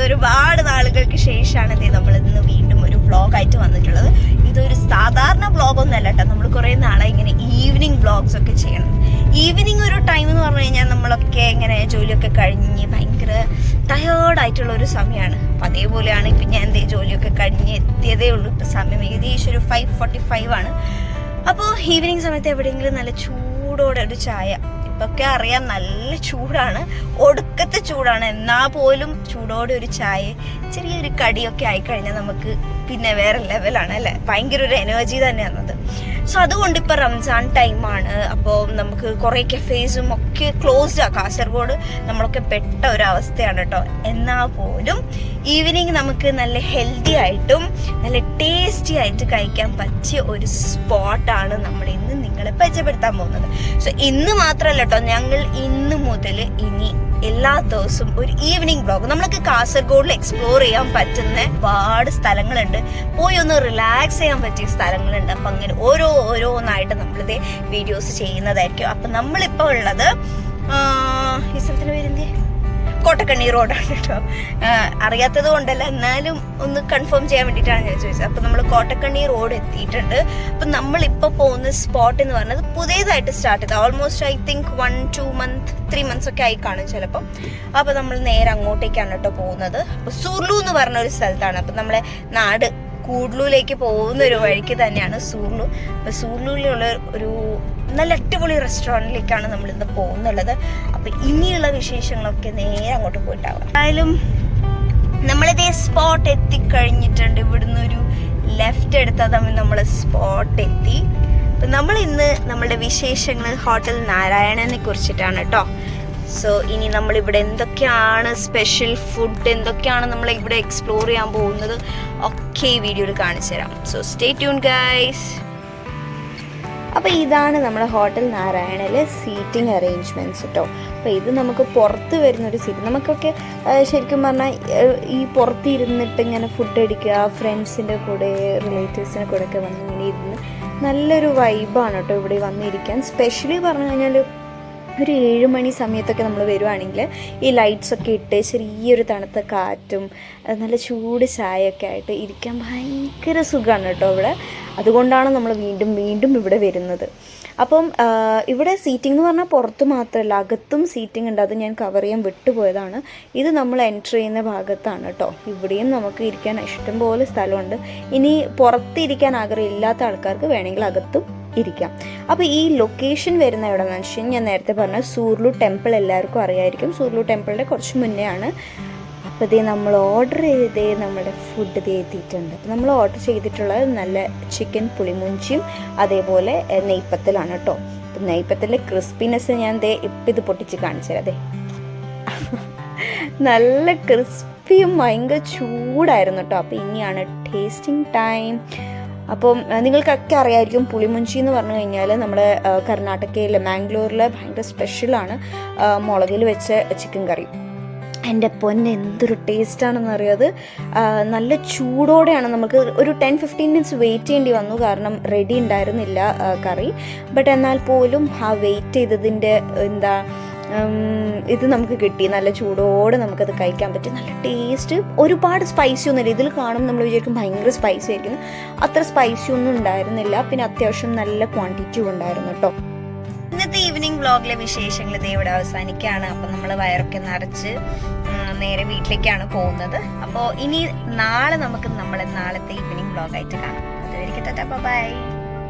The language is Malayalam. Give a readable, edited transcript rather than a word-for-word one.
ഒരുപാട് നാളുകൾക്ക് ശേഷമാണ് ഇത് നമ്മൾ ഇന്ന് വീണ്ടും ഒരു വ്ളോഗായിട്ട് വന്നിട്ടുള്ളത്. ഇതൊരു സാധാരണ വ്ളോഗൊന്നുമല്ല കേട്ടോ. നമ്മൾ കുറേ നാളെ ഇങ്ങനെ ഈവനിങ് വ്ളോഗ്സ് ഒക്കെ ചെയ്യണം. ഈവനിങ് ഒരു ടൈം എന്ന് പറഞ്ഞു കഴിഞ്ഞാൽ നമ്മളൊക്കെ ഇങ്ങനെ ജോലിയൊക്കെ കഴിഞ്ഞ് ഭയങ്കര ടയേർഡായിട്ടുള്ള ഒരു സമയമാണ്. അപ്പം അതേപോലെയാണ് ഇപ്പം ഞാൻ എന്തേ ജോലിയൊക്കെ കഴിഞ്ഞ് എത്തിയതേ ഉള്ളൂ. ഇപ്പം സമയം ഏകദേശം ഒരു 5:45 ആണ്. അപ്പോൾ ഈവനിങ് സമയത്ത് എവിടെയെങ്കിലും നല്ല ചൂടോടെ ഒരു ചായ, ഇപ്പൊക്കെ അറിയാം നല്ല ചൂടാണ്, ഒടുക്കത്തെ ചൂടാണ്, എന്നാൽ പോലും ചൂടോടെ ഒരു ചായ ചെറിയൊരു കടിയൊക്കെ ആയിക്കഴിഞ്ഞാൽ നമുക്ക് പിന്നെ വേറെ ലെവലാണ് അല്ലേ, ഭയങ്കര ഒരു എനർജി തന്നെയാണത്. സോ അതുകൊണ്ട് ഇപ്പോൾ റംസാൻ ടൈമാണ്. അപ്പോൾ നമുക്ക് കുറേ കഫേസും ഒക്കെ ക്ലോസ്ഡാണ്. കാസർഗോഡ് നമ്മളൊക്കെ പെട്ട ഒരവസ്ഥയാണ് കേട്ടോ. എന്നാൽ പോലും ഈവനിങ് നമുക്ക് നല്ല ഹെൽത്തി ആയിട്ടും നല്ല ടേസ്റ്റി ആയിട്ട് കഴിക്കാൻ പറ്റിയ ഒരു സ്പോട്ടാണ് നമ്മൾ ഇന്ന് നിങ്ങളെ പരിചയപ്പെടുത്താൻ പോകുന്നത്. സോ ഇന്ന് മാത്രമല്ല കേട്ടോ, ഞങ്ങൾ ഇന്ന് മുതൽ ഇനി എല്ലാ ദിവസവും ഒരു ഈവനിങ് വ്ളോഗ്, നമ്മൾക്ക് കാസർഗോഡിൽ എക്സ്പ്ലോർ ചെയ്യാൻ പറ്റുന്ന ഒരുപാട് സ്ഥലങ്ങളുണ്ട്, പോയി ഒന്ന് റിലാക്സ് ചെയ്യാൻ പറ്റിയ സ്ഥലങ്ങളുണ്ട്. അപ്പം അങ്ങനെ ഓരോന്നായിട്ട് നമ്മളിത് വീഡിയോസ് ചെയ്യുന്നതായിരിക്കും. അപ്പം നമ്മളിപ്പോൾ ഉള്ളത് ഈ സ്ഥലത്തിൻ്റെ പേരെന്തേ, കോട്ടക്കണ്ണി റോഡാണ് കേട്ടോ. അറിയാത്തത് കൊണ്ടല്ല, എന്നാലും ഒന്ന് കൺഫേം ചെയ്യാൻ വേണ്ടിയിട്ടാണ് ഞാൻ ചോദിച്ചത്. അപ്പം നമ്മൾ കോട്ടക്കണ്ണി റോഡ് എത്തിയിട്ടുണ്ട്. അപ്പം നമ്മളിപ്പോൾ പോകുന്ന സ്പോട്ട് എന്ന് പറഞ്ഞത് പുതിയതായിട്ട് സ്റ്റാർട്ട് ചെയ്തത്, almost I think 1-2 months 3 months ഒക്കെ ആയി കാണും ചിലപ്പം. അപ്പോൾ നമ്മൾ നേരെ അങ്ങോട്ടേക്കാണ് കേട്ടോ പോകുന്നത്. അപ്പോൾ സൂർലു എന്ന് പറഞ്ഞ ഒരു സ്ഥലത്താണ്. അപ്പം നമ്മളെ നാട് കൂഡ്ലുവിലേക്ക് പോകുന്ന ഒരു വഴിക്ക് തന്നെയാണ് സൂർലു. അപ്പോൾ സൂർലുവിലുള്ള ഒരു നല്ല അടിപൊളി റെസ്റ്റോറൻറ്റിലേക്കാണ് നമ്മൾ ഇന്ന് പോകുന്നുള്ളത്. അപ്പം ഇനിയുള്ള വിശേഷങ്ങളൊക്കെ നേരെ അങ്ങോട്ട് പോയിട്ടാവാം. എന്തായാലും നമ്മളിതേ സ്പോട്ട് എത്തിക്കഴിഞ്ഞിട്ടുണ്ട്. ഇവിടുന്ന് ഒരു ലെഫ്റ്റ് എടുത്താൽ തമ്മിൽ നമ്മൾ സ്പോട്ട് എത്തി. അപ്പം നമ്മൾ ഇന്ന് നമ്മളുടെ വിശേഷങ്ങൾ ഹോട്ടൽ നാരായണനെ കുറിച്ചിട്ടാണ് കേട്ടോ. സോ ഇനി നമ്മളിവിടെ എന്തൊക്കെയാണ് സ്പെഷ്യൽ ഫുഡ്, എന്തൊക്കെയാണ് നമ്മൾ ഇവിടെ എക്സ്പ്ലോർ ചെയ്യാൻ പോകുന്നത് ഒക്കെ ഈ വീഡിയോയിൽ കാണിച്ചു തരാം. So stay tune guys. അപ്പോൾ ഇതാണ് നമ്മുടെ ഹോട്ടൽ നാരായണയിലെ സീറ്റിംഗ് അറേഞ്ച്മെൻറ്റ്സ് കേട്ടോ. അപ്പോൾ ഇത് നമുക്ക് പുറത്ത് വരുന്നൊരു സീറ്റ്, നമുക്കൊക്കെ ശരിക്കും പറഞ്ഞാൽ ഈ പുറത്ത് ഇരുന്നിട്ട് ഇങ്ങനെ ഫുഡ് അടിക്കുക, ഫ്രണ്ട്സിൻ്റെ കൂടെ റിലേറ്റീവ്സിൻ്റെ കൂടെ ഒക്കെ വന്ന് ഇങ്ങനെ ഇരുന്ന് നല്ലൊരു വൈബാണ് കേട്ടോ ഇവിടെ വന്നിരിക്കാൻ. സ്പെഷ്യലി പറഞ്ഞു കഴിഞ്ഞാൽ ഒരു 7 മണി സമയത്തൊക്കെ നമ്മൾ വരുവാണെങ്കിൽ ഈ ലൈറ്റ്സൊക്കെ ഇട്ട് ചെറിയൊരു തണുത്ത കാറ്റും നല്ല ചൂട് ചായയൊക്കെ ആയിട്ട് ഇരിക്കാൻ ഭയങ്കര സുഖമാണ് കേട്ടോ ഇവിടെ. അതുകൊണ്ടാണ് നമ്മൾ വീണ്ടും ഇവിടെ വരുന്നത്. അപ്പം ഇവിടെ സീറ്റിംഗ് എന്ന് പറഞ്ഞാൽ പുറത്ത് മാത്രമല്ല, അകത്തും സീറ്റിംഗ് ഉണ്ട്. അത് ഞാൻ കവർ ചെയ്യാൻ വിട്ടുപോയതാണ്. ഇത് നമ്മൾ എൻ്റർ ചെയ്യുന്ന ഭാഗത്താണ് കേട്ടോ. ഇവിടെയും നമുക്ക് ഇരിക്കാൻ ഇഷ്ടംപോലെ സ്ഥലമുണ്ട്. ഇനി പുറത്തിരിക്കാൻ ആഗ്രഹമില്ലാത്ത ആൾക്കാർക്ക് വേണമെങ്കിൽ അകത്തും ഇരിക്കാം. അപ്പോൾ ഈ ലൊക്കേഷൻ വരുന്ന എവിടെ വെച്ചാൽ ഞാൻ നേരത്തെ പറഞ്ഞ സൂർലു ടെമ്പിൾ എല്ലാവർക്കും അറിയായിരിക്കും. സൂർലു ടെമ്പിളിൻ്റെ കുറച്ച് മുന്നേ ആണ്. അപ്പോൾ ഇതേ നമ്മൾ ഓർഡർ ചെയ്തേ നമ്മുടെ ഫുഡ് ഇതേ എത്തിയിട്ടുണ്ട്. അപ്പോൾ നമ്മൾ ഓർഡർ ചെയ്തിട്ടുള്ളത് നല്ല ചിക്കൻ പുളിമുഞ്ചിയും അതേപോലെ നെയ്പ്പത്തലാണ് കേട്ടോ. അപ്പം നെയ്പ്പത്തലിൻ്റെ ക്രിസ്പിനെസ് ഞാൻ ഇപ്പം ഇത് പൊട്ടിച്ച് കാണിച്ചു തരാം. അതെ, നല്ല ക്രിസ്പിയും ഭയങ്കര ചൂടായിരുന്നു കേട്ടോ. അപ്പോൾ ഇനിയാണ് ടേസ്റ്റിംഗ് ടൈം. അപ്പം നിങ്ങൾക്കൊക്കെ അറിയായിരിക്കും പുളിമുഞ്ചി എന്ന് പറഞ്ഞു കഴിഞ്ഞാൽ നമ്മുടെ കർണാടകയിലെ മാംഗ്ലൂരിലെ ഭയങ്കര സ്പെഷ്യലാണ് മുളകിൽ വെച്ച ചിക്കൻ കറി. എൻ്റെ പൊന്നെ എന്തൊരു ടേസ്റ്റാണെന്ന് അറിയാത്. നല്ല ചൂടോടെയാണ്. നമുക്ക് ഒരു 10-15 minutes വെയിറ്റ് ചെയ്യേണ്ടി വന്നു, കാരണം റെഡി ഉണ്ടായിരുന്നില്ല കറി. ബട്ട് എന്നാൽ പോലും ആ വെയിറ്റ് ചെയ്തതിൻ്റെ ഇത് നമുക്ക് കിട്ടി. നല്ല ചൂടോടെ നമുക്കത് കഴിക്കാൻ പറ്റും. നല്ല ടേസ്റ്റ്. ഒരുപാട് സ്പൈസി ഒന്നുമില്ല. ഇതിൽ കാണുമ്പോൾ നമ്മൾ വിചാരിക്കും ഭയങ്കര സ്പൈസി ആയിരിക്കുന്നു. അത്ര സ്പൈസി ഒന്നും ഉണ്ടായിരുന്നില്ല. പിന്നെ അത്യാവശ്യം നല്ല ക്വാണ്ടിറ്റിയും ഉണ്ടായിരുന്നു കേട്ടോ. ഇന്നത്തെ ഈവനിങ് വ്ളോഗിലെ വിശേഷങ്ങൾ ഇതേ ഇവിടെ അവസാനിക്കുകയാണ്. അപ്പം നമ്മൾ വയറൊക്കെ നിറച്ച് നേരെ വീട്ടിലേക്കാണ് പോകുന്നത്. അപ്പോൾ ഇനി നാളെ നമുക്ക് നാളത്തെ ഈവനിങ് വ്ളോഗായിട്ട് കാണാം. അതുവരെയ്ക്ക് ടാറ്റാ ബൈ.